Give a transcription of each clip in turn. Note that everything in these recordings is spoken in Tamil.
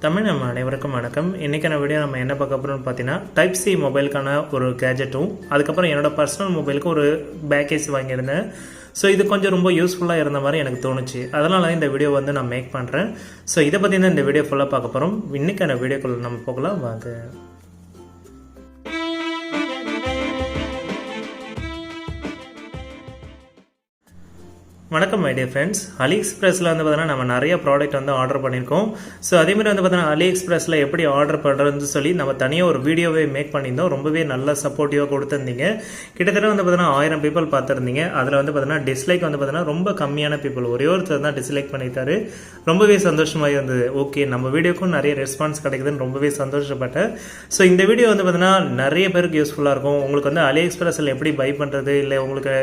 தமிழ் நம்ம அனைவருக்கும் வணக்கம். இன்றைக்கான வீடியோ நம்ம என்ன பார்க்க போகிறோம்னு பார்த்தீங்கன்னா டைப் சி மொபைலுக்கான ஒரு கேஜெட்டும் அதுக்கப்புறம் என்னோட பர்சனல் மொபைலுக்கு ஒரு பேக்கேஜ் வாங்கியிருந்தேன். ஸோ இது கொஞ்சம் ரொம்ப யூஸ்ஃபுல்லாக இருந்த மாதிரி எனக்கு தோணுச்சு. அதனால தான் இந்த வீடியோ நான் மேக் பண்ணுறேன். ஸோ இதை பற்றி தான் இந்த வீடியோ ஃபுல்லாக பார்க்க போகிறோம். இன்றைக்கான வீடியோக்குள்ள நம்ம போகலாம் வாங்க. வணக்கம் மை டியர் ஃப்ரெண்ட்ஸ். அலிஎக்ஸ்பிரஸில் பார்த்தீங்கன்னா நம்ம நிறைய ப்ராடக்ட் ஆர்டர் பண்ணியிருக்கோம். ஸோ அதேமாதிரி பார்த்தீங்கன்னா அலிஎக்ஸ்பிரஸில் எப்படி ஆர்டர் பண்ணுறதுன்னு சொல்லி நம்ம தனியாக ஒரு வீடியோவே மேக் பண்ணியிருந்தோம். ரொம்பவே நல்ல சப்போர்ட்டிவாக கொடுத்துருந்தீங்க. கிட்டத்தட்ட பார்த்தீங்கன்னா 1000 பீப்புள் பார்த்துருந்தீங்க. அதில் பார்த்தீங்கன்னா டிஸ்லைக் பார்த்தீங்கன்னா ரொம்ப கம்மியான பீப்புள், ஒரே ஒருத்தர் தான் டிஸ்லைக் பண்ணியிருக்காரு. ரொம்பவே சந்தோஷமாக இருந்தது. ஓகே, நம்ம வீடியோக்கும் நிறைய ரெஸ்பான்ஸ் கிடைக்குதுன்னு ரொம்பவே சந்தோஷப்பட்டேன். ஸோ இந்த வீடியோ பார்த்தீங்கன்னா நிறைய பேருக்கு யூஸ்ஃபுல்லாக இருக்கும். உங்களுக்கு அலிஎக்ஸ்பிரஸில் எப்படி பை பண்ணுறது, இல்லை உங்களுக்கு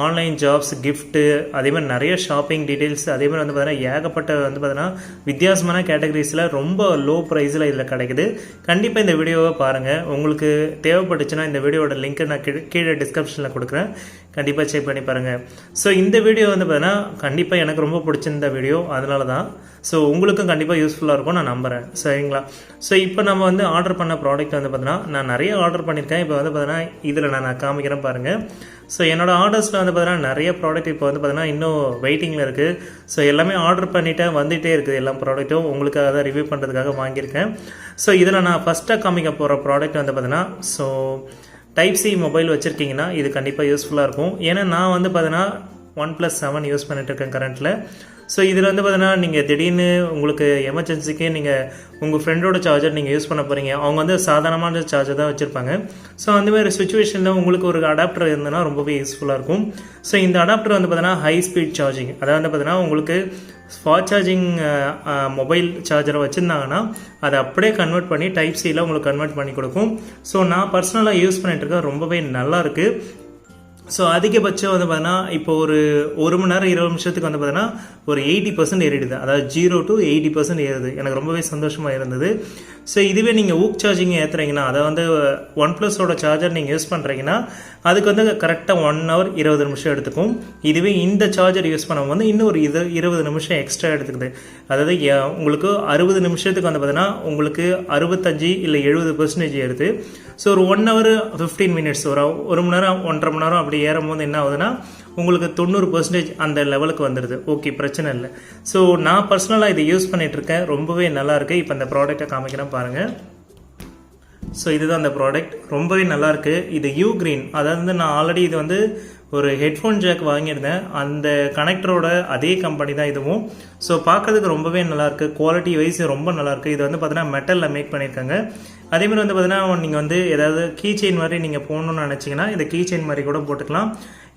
ஆன்லைன் ஜாப்ஸ், கிஃப்ட்டு, அதே மாதிரி நிறைய ஷாப்பிங் டீட்டெயில்ஸ், அதே மாதிரி பார்த்தீங்கன்னா ஏகப்பட்ட பார்த்தீங்கன்னா வித்தியாசமான கேட்டகரிஸில் ரொம்ப லோ ப்ரைஸில் இதில் கிடைக்குது. கண்டிப்பாக இந்த வீடியோவை பாருங்கள். உங்களுக்கு தேவைப்பட்டுச்சுன்னா இந்த வீடியோட லிங்க்கை நான் கீழே டிஸ்கிரிப்ஷனில் கொடுக்குறேன். கண்டிப்பாக செக் பண்ணி பாருங்கள். ஸோ இந்த வீடியோ பார்த்தீங்கன்னா கண்டிப்பாக எனக்கு ரொம்ப பிடிச்சிருந்த வீடியோ, அதனால தான். ஸோ உங்களுக்கும் கண்டிப்பாக யூஸ்ஃபுல்லாக இருக்கும் நான் நம்புகிறேன். சரிங்களா? ஸோ இப்போ நம்ம ஆர்டர் பண்ண ப்ராடக்ட் பார்த்தீங்கன்னா நான் நிறைய ஆர்டர் பண்ணியிருக்கேன். இப்போ பார்த்தீங்கன்னா இதில் நான் காமிக்கிறேன் பாருங்கள். ஸோ என்னோட ஆர்டர்ஸில் பார்த்தீங்கன்னா நிறைய ப்ராடக்ட் இப்போ பார்த்தீங்கன்னா இன்னும் வெயிட்டிங்கில் இருக்குது. ஸோ எல்லாமே ஆர்டர் பண்ணிவிட்டேன், வந்துகிட்டே இருக்குது எல்லா ப்ராடக்ட்டும். உங்களுக்கு அதை ரிவ்யூ பண்ணுறதுக்காக வாங்கியிருக்கேன். ஸோ இதில் நான் ஃபஸ்ட்டாக காமிக்க போகிற ப்ராடக்ட் பார்த்தீங்கன்னா ஸோ டைப் சி மொபைல் வச்சுருக்கீங்கன்னா இது கண்டிப்பாக யூஸ்ஃபுல்லாக இருக்கும். ஏன்னா நான் பார்த்தீங்கன்னா Oneplus 7 யூஸ் பண்ணிட்டு இருக்கேன் கரண்ட்டில். ஸோ இதில் பார்த்தீங்கன்னா நீங்கள் திடீர்னு உங்களுக்கு எமர்ஜென்சிக்கு நீங்கள் உங்கள் ஃப்ரெண்டோட சார்ஜர் நீங்கள் யூஸ் பண்ண போகிறீங்க. அவங்க சாதாரணமான சார்ஜர் தான் வச்சுருப்பாங்க. ஸோ அந்தமாதிரி சுச்சுவேஷனில் உங்களுக்கு ஒரு அடாப்டர் இருந்ததுன்னா ரொம்பவே யூஸ்ஃபுல்லாக இருக்கும். ஸோ இந்த அடாப்டர் பார்த்தீங்கன்னா ஹை ஸ்பீட் சார்ஜிங், அதாவது பார்த்தீங்கன்னா உங்களுக்கு ஃபாஸ்ட் சார்ஜிங் மொபைல் சார்ஜரை வச்சுருந்தாங்கன்னா அதை அப்படியே கன்வெர்ட் பண்ணி டைப் சியில் உங்களுக்கு கன்வெர்ட் பண்ணி கொடுக்கும். ஸோ நான் பர்சனலாக யூஸ் பண்ணிட்டு இருக்கேன், ரொம்பவே நல்லாயிருக்கு. ஸோ அதிகபட்சம் பார்த்தீங்கன்னா இப்போ ஒரு மணி நேரம் 20 நிமிஷத்துக்கு பார்த்தீங்கன்னா ஒரு 80% ஏறிடுது. அதாவது 0 to 80% ஏறுது. எனக்கு ரொம்பவே சந்தோஷமாக இருந்தது. ஸோ இதுவே நீங்கள் ஊக் சார்ஜிங் ஏற்றுறீங்கன்னா, அதை ஒன்ப்ளஸோட சார்ஜர் நீங்கள் யூஸ் பண்ணுறீங்கன்னா அதுக்கு கரெக்டாக 1 hour 20 நிமிஷம் எடுத்துக்கும். இதுவே இந்த சார்ஜர் யூஸ் பண்ணும்போது இன்னும் ஒரு 20 நிமிஷம் எக்ஸ்ட்ரா எடுத்துக்குது. அதாவது உங்களுக்கு 60 நிமிஷத்துக்கு பார்த்தீங்கன்னா உங்களுக்கு 65 இல்லை 70% ஏறுது. ஸோ ஒரு 1 hour 15 minutes, ஒரு மணி நேரம் 1.5 மணி நேரம் அப்படி ஏறும் போது என்ன ஆகுதுன்னா உங்களுக்கு 90% அந்த லெவலுக்கு வந்துடுது. ஓகே, பிரச்சனை இல்லை. ஸோ நான் பர்சனலாக இதை யூஸ் பண்ணிகிட்ருக்கேன், ரொம்பவே நல்லாயிருக்கு. இப்போ இந்த ப்ராடக்டை காமிக்கிறேன் பாருங்கள். ஸோ இதுதான் அந்த ப்ராடக்ட், ரொம்பவே நல்லாயிருக்கு. இது யூ கிரீன், அதாவது நான் ஆல்ரெடி இது ஒரு ஹெட்ஃபோன் ஜாக் வாங்கியிருந்தேன். அந்த கனெக்டரோட அதே கம்பெனி தான் இதுவும். ஸோ பார்க்கறதுக்கு ரொம்பவே நல்லாயிருக்கு. குவாலிட்டி வைஸ் ரொம்ப நல்லாயிருக்கு. இது பார்த்தீங்கன்னா மெட்டலில் மேக் பண்ணியிருக்காங்க. அதேமாதிரி பார்த்தீங்கன்னா நீங்கள் ஏதாவது கீ செயின் மாதிரி நீங்கள் போடணும்னு நினச்சிங்கன்னா இந்த கீ செயின் மாதிரி கூட போட்டுக்கலாம்.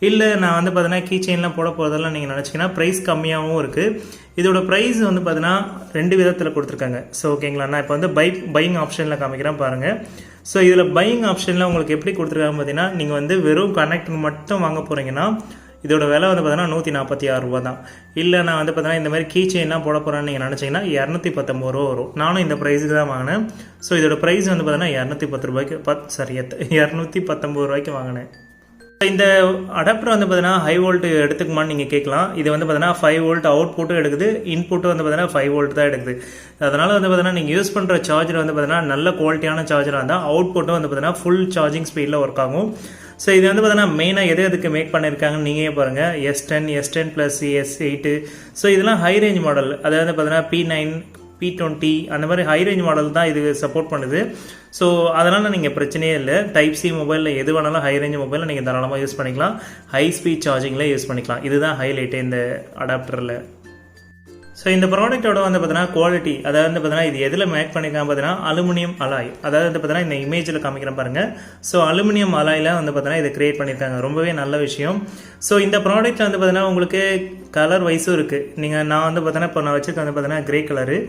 இல்லை நான் பார்த்தீங்கன்னா கீ செயின்லாம் போட போகிறதெல்லாம் நீங்கள் நினச்சிங்கன்னா ப்ரைஸ் கம்மியாகவும் இருக்குது. இதோட ப்ரைஸ் பார்த்தீங்கன்னா 2 விதத்தில் கொடுத்துருக்காங்க. ஸோ ஓகேங்களா, நான் இப்போ பையிங் ஆப்ஷனில் காமிக்கிறேன் பாருங்கள். ஸோ இதில் பையிங் ஆப்ஷனில் உங்களுக்கு எப்படி கொடுத்துருக்காங்க பார்த்தீங்கன்னா, நீங்கள் வெறும் கனெக்டர் மட்டும் வாங்க போகிறீங்கன்னா இதோட விலை பார்த்தீங்கன்னா 146 ரூபா தான். இல்லை நான் பார்த்தீங்கன்னா இந்த மாதிரி கீ செயின்லாம் போட போகிறேன்னு நீங்கள் நினச்சிங்கன்னா 219 ரூபா வரும். நானும் இந்த ப்ரைஸுக்கு தான் வாங்கினேன். ஸோ இதோட ப்ரைஸ் பார்த்தீங்கன்னா 210 ரூபாய்க்கு 219 ரூபாய்க்கு வாங்கினேன். இந்த அடாப்டர் பார்த்தீங்கன்னா ஹை வோல்ட் எடுத்துக்குமான்னு நீங்கள் கேட்கலாம். இது பார்த்தீங்கன்னா 5 வோல்ட் அவுட் புட்டும் எடுக்குது, இன்புட்டும் பார்த்தீங்கன்னா 5 வோல்ட் தான் எடுக்குது. அதனால் பார்த்தீங்கன்னா நீங்கள் யூஸ் பண்ணுற சார்ஜர் பார்த்தீங்கன்னா நல்ல குவாலிட்டியான சார்ஜராக இருந்தால் அவுட் புட்டும் பார்த்தீங்கன்னா ஃபுல் சார்ஜிங் ஸ்பீடில் ஒர்க் ஆகும். ஸோ இது பார்த்தீங்கன்னா மெயினாக எதுக்கு மேக் பண்ணியிருக்காங்கன்னு நீங்கள் பாருங்கள். S10, S10 Plus, S8. So இதெல்லாம் ஹை ரேஞ்ச் மாடல், அதாவது பார்த்தீங்கன்னா P9, P20 அந்த மாதிரி ஹை ரேஞ்ச் மாடல் தான் இது சப்போர்ட் பண்ணுது. ஸோ அதனால் நீங்கள் பிரச்சனையே இல்லை. டைப் சி மொபைலில் எது வேணாலும் ஹை ரேஞ்ச் மொபைலில் நீங்கள் தாராளமாக யூஸ் பண்ணிக்கலாம். ஹை ஸ்பீட் சார்ஜிங்கில் யூஸ் பண்ணிக்கலாம். இதுதான் ஹைலைட்டு இந்த அடாப்டரில். ஸோ இந்த ப்ராடக்டோட பார்த்தீங்கன்னா குவாலிட்டி, அதாவது பார்த்தீங்கன்னா இது எதில் மேக் பண்ணியிருக்காங்க பார்த்தீங்கன்னா அலுமினியம் அலாய். அதாவது பார்த்தீங்கன்னா இந்த இமேஜில் காமிக்கிறேன் பாருங்கள். ஸோ அலுமினியம் அலாயில் பார்த்தீங்கன்னா இதை கிரியேட் பண்ணியிருக்காங்க, ரொம்பவே நல்ல விஷயம். ஸோ இந்த ப்ராடக்ட் பார்த்தீங்கன்னா உங்களுக்கு கலர் வைஸும் இருக்குது. நான் பார்த்தீங்கன்னா இப்போ நான் வச்சுருக்கேன் பார்த்தீங்கன்னா கிரே கலரு.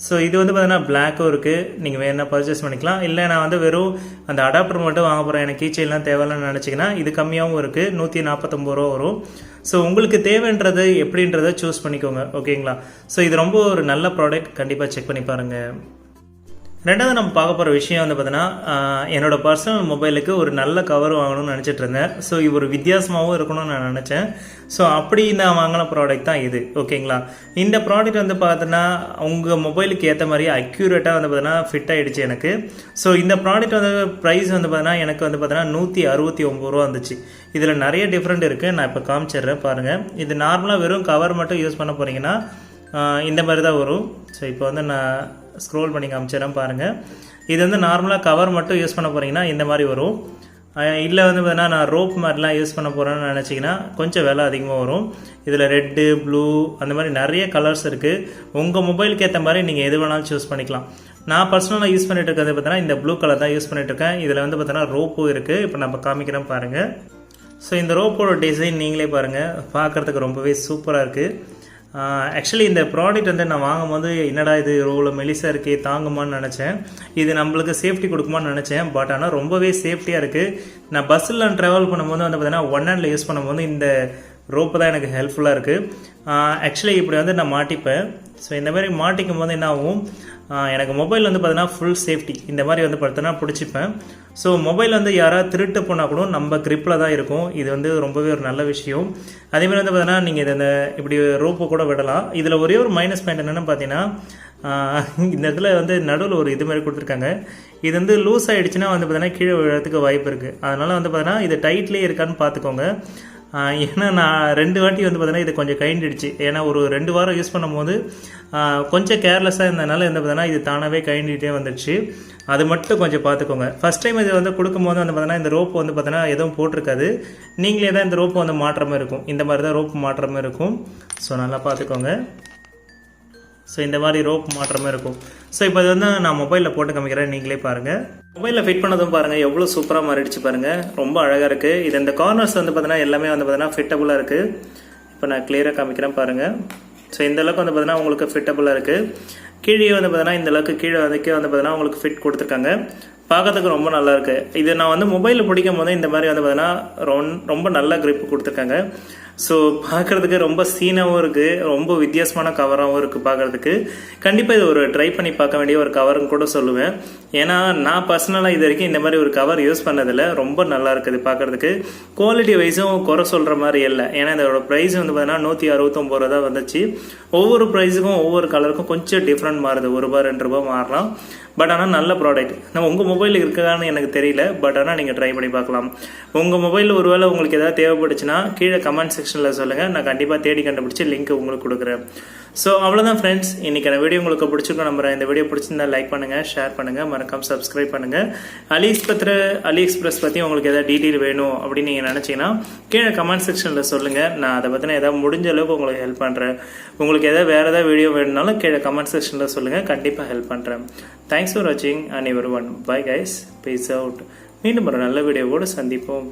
ஸோ இது பார்த்தீங்கன்னா பிளாக்கும் இருக்குது. நீங்கள் வேணா பர்ச்சேஸ் பண்ணிக்கலாம். இல்லை நான் வெறும் அந்த அடாப்டர் மட்டும் வாங்க போகிறேன், எனக்கு கீ செயின்லாம் தேவையில்லைன்னு நினச்சிங்கன்னா இது கம்மியாகவும் இருக்குது, 149 ரூபா வரும். ஸோ உங்களுக்கு தேவைன்றது எப்படின்றத சூஸ் பண்ணிக்கோங்க. ஓகேங்களா? ஸோ இது ரொம்ப ஒரு நல்ல ப்ராடக்ட், கண்டிப்பாக செக் பண்ணி பாருங்கள். ரெண்டாவது நம்ம பார்க்க போகிற விஷயம் வந்து பார்த்தீங்கன்னா என்னோட பர்சனல் மொபைலுக்கு ஒரு நல்ல கவர் வாங்கணும்னு நினச்சிட்டு இருந்தேன். ஸோ இது ஒரு வித்தியாசமாகவும் இருக்கணும்னு நான் நினச்சேன். ஸோ அப்படி நான் வாங்கின ப்ராடக்ட் தான் இது. ஓகேங்களா, இந்த ப்ராடக்ட் வந்து பார்த்தீங்கன்னா உங்கள் மொபைலுக்கு ஏற்ற மாதிரி அக்யூரேட்டாக வந்து பார்த்தீங்கன்னா ஃபிட் ஆகிடுச்சு எனக்கு. ஸோ இந்த ப்ராடக்ட் வந்து ப்ரைஸ் வந்து பார்த்தீங்கன்னா எனக்கு வந்து பார்த்தீங்கன்னா 169 ரூபா வந்துச்சு. இதில் நிறைய டிஃப்ரெண்ட் இருக்குது, நான் இப்போ காமிச்சிடுறேன் பாருங்கள். இது நார்மலாக வெறும் கவர் மட்டும் யூஸ் பண்ண போகிறீங்கன்னா இந்த மாதிரி தான் வரும். ஸோ இப்போ வந்து நான் ஸ்க்ரோல் பண்ணி காமிச்சிடறேன் பாருங்கள். இது வந்து நார்மலாக கவர் மட்டும் யூஸ் பண்ண போகிறீங்கன்னா இந்த மாதிரி வரும். இல்லை வந்து பார்த்தீங்கன்னா நான் ரோப் மாதிரிலாம் யூஸ் பண்ண போகிறேன்னு நினச்சிங்கன்னா கொஞ்சம் விலை அதிகமாக வரும். இதில் ரெட்டு, ப்ளூ அந்த மாதிரி நிறைய கலர்ஸ் இருக்குது. உங்கள் மொபைலுக்கு ஏற்ற மாதிரி நீங்கள் எது வேணாலும் சூஸ் பண்ணிக்கலாம். நான் பர்சனலாக யூஸ் பண்ணிட்டு இருக்கிறது பார்த்தீங்கன்னா இந்த ப்ளூ கலர் தான் யூஸ் பண்ணிட்டு இருக்கேன். இதில் வந்து பார்த்தீங்கன்னா ரோப்பும் இருக்குது. இப்போ நம்ம காமிக்கிறேன் பாருங்கள். ஸோ இந்த ரோப்போட டிசைன் நீங்களே பாருங்கள், பார்க்குறதுக்கு ரொம்பவே சூப்பராக இருக்குது. ஆக்சுவலி இந்த ப்ராடக்ட் வந்து நான் வாங்கும் போது என்னடா இது இவ்வளோ மெலிசாக இருக்கே, தாங்குமான்னு நினச்சேன். இது நம்மளுக்கு சேஃப்டி கொடுக்குமான்னு நினச்சேன். பட் ஆனால் ரொம்பவே சேஃப்டியாக இருக்குது. நான் பஸ்ஸில் ட்ராவல் பண்ணும்போது வந்து பார்த்தீங்கன்னா ஒன் ஹேண்டில் யூஸ் பண்ணும்போது இந்த ரோப்பு தான் எனக்கு ஹெல்ப்ஃபுல்லாக இருக்குது. ஆக்சுவலி இப்படி வந்து நான் மாட்டிப்பேன். ஸோ இந்த மாதிரி மாட்டிக்கும் போது என்ன ஆகும், எனக்கு மொபைல் வந்து பார்த்தீங்கன்னா ஃபுல் சேஃப்டி இந்த மாதிரி வந்து பார்த்தீங்கன்னா பிடிச்சிப்பேன். ஸோ மொபைல் வந்து யாராவது திருட்டு போனால் கூட நம்ம கிரிப்பில் தான் இருக்கும். இது வந்து ரொம்பவே ஒரு நல்ல விஷயம். அதேமாதிரி வந்து பார்த்தீங்கன்னா நீங்கள் இந்த இப்படி ரோப்பு கூட விடலாம். இதில் ஒரே ஒரு மைனஸ் பாயிண்ட் என்னென்னு பார்த்தீங்கன்னா இந்த இடத்துல வந்து நடுவில் ஒரு இது மாதிரி கொடுத்துருக்காங்க. இது வந்து லூஸ் ஆகிடுச்சுன்னா வந்து பார்த்தீங்கன்னா கீழே விழறதுக்கு வாய்ப்பு இருக்குது. அதனால் வந்து பார்த்தீங்கன்னா இது டைட்லேயே இருக்கான்னு பார்த்துக்கோங்க. ஏன்னா நான் 2 வாட்டி வந்து பார்த்தீங்கன்னா இது கொஞ்சம் கைண்டிடுச்சு. ஏன்னா ஒரு 2 வாரம் யூஸ் பண்ணும்போது கொஞ்சம் கேர்லெஸ்ஸாக இருந்ததுனால வந்து பார்த்தீங்கன்னா இது தானாகவே கைண்டிகிட்டே வந்துடுச்சு. அது மட்டும் கொஞ்சம் பார்த்துக்கோங்க. ஃபஸ்ட் டைம் இது வந்து கொடுக்கும்போது வந்து பார்த்தீங்கன்னா இந்த ரோப்பு வந்து பார்த்தீங்கன்னா எதுவும் போட்டிருக்காது. நீங்களே தான் இந்த ரோப்பு வந்து மாற்ற மாதிரி இருக்கும். இந்த மாதிரி தான் ரோப்பு மாற்ற மாதிரி இருக்கும். ஸோ நல்லா பார்த்துக்கோங்க. ஸோ இந்த மாதிரி ரோப் மாற்றமே இருக்கும். ஸோ இப்போ இது வந்து நான் மொபைலில் போட்டு காமிக்கிறேன், நீங்களே பாருங்கள். மொபைலில் ஃபிட் பண்ணதும் பாருங்கள் எவ்வளோ சூப்பராக மாறிடுச்சு பாருங்கள். ரொம்ப அழகாக இருக்குது. இது இந்த கார்னர்ஸ் வந்து பார்த்தீங்கன்னா எல்லாமே வந்து பார்த்தீங்கன்னா ஃபிட்டபுளாக இருக்குது. இப்போ நான் கிளியராக காமிக்கிறேன் பாருங்கள். ஸோ இந்த அளவுக்கு வந்து பார்த்தீங்கன்னா உங்களுக்கு ஃபிட்டபுளாக இருக்குது. கீழே வந்து பார்த்தீங்கன்னா இந்த அளவுக்கு கீழே வந்து பார்த்தீங்கன்னா உங்களுக்கு ஃபிட் கொடுத்துருக்காங்க. பார்க்கறதுக்கு ரொம்ப நல்லா இருக்குது. இது நான் வந்து மொபைலில் பிடிக்கும் போது இந்த மாதிரி வந்து பார்த்தீங்கன்னா ரொம்ப நல்ல கிரிப் கொடுத்துருக்காங்க. ஸோ பார்க்குறதுக்கு ரொம்ப சீனாகவும் இருக்குது, ரொம்ப வித்தியாசமான கவராகவும் இருக்குது பார்க்குறதுக்கு. கண்டிப்பாக இது ஒரு ட்ரை பண்ணி பார்க்க வேண்டிய ஒரு கவர்னு கூட சொல்லுவேன். ஏன்னா நான் பர்சனலாக இது வரைக்கும் இந்த மாதிரி ஒரு கவர் யூஸ் பண்ணதில்லை. ரொம்ப நல்லா இருக்குது பார்க்குறதுக்கு. குவாலிட்டி வைஸும் குறை சொல்கிற மாதிரி இல்லை. ஏன்னா இதோட ப்ரைஸ் வந்து பார்த்தீங்கன்னா 169 ரூபா தான் வந்துச்சு. ஒவ்வொரு ப்ரைஸுக்கும் ஒவ்வொரு கலருக்கும் கொஞ்சம் டிஃப்ரெண்ட் மாறுது. 1 ரூபா 2 ரூபா மாறலாம். பட் ஆனால் நல்ல ப்ராடக்ட். நம்ம உங்கள் மொபைலில் இருக்கான்னு எனக்கு தெரியல. பட் ஆனால் நீங்கள் ட்ரை பண்ணி பார்க்கலாம். உங்கள் மொபைலில் ஒருவேளை உங்களுக்கு ஏதாவது தேவைப்படுச்சுன்னா கீழே கமெண்ட் செக்ஷனில் சொல்லுங்கள். நான் கண்டிப்பாக தேடி கண்டுபிடிச்சி லிங்க் உங்களுக்கு கொடுக்குறேன். ஸோ அவ்வளோதான் ஃப்ரெண்ட்ஸ், இன்றைக்கான வீடியோ உங்களுக்கு பிடிச்சிருக்கோம் நம்புறேன். இந்த வீடியோ பிடிச்சிருந்தா லைக் பண்ணுங்கள், ஷேர் பண்ணுங்கள், மறக்காம சப்ஸ்கிரைப் பண்ணுங்கள். அலிஎக்ஸ்பிரஸ் பற்றி உங்களுக்கு ஏதாவது டீட்டெயில் வேணும் அப்படின்னு நீங்கள் நினச்சிங்கன்னா கீழே கமெண்ட் செக்ஷனில் சொல்லுங்கள். நான் அதை பற்றின ஏதாவது முடிஞ்ச அளவுக்கு உங்களுக்கு ஹெல்ப் பண்ணுறேன். உங்களுக்கு ஏதாவது வேறு ஏதாவது வீடியோ வேணும்னாலும் கீழே கமெண்ட் செக்ஷனில் சொல்லுங்கள். கண்டிப்பாக ஹெல்ப் பண்ணுறேன். தேங்க்ஸ் ஃபார் வாட்சிங் and everyone. Bye guys, peace out. மீண்டும் ஒரு நல்ல வீடியோவோடு சந்திப்போம்.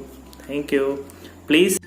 தேங்க்யூ. ப்ளீஸ்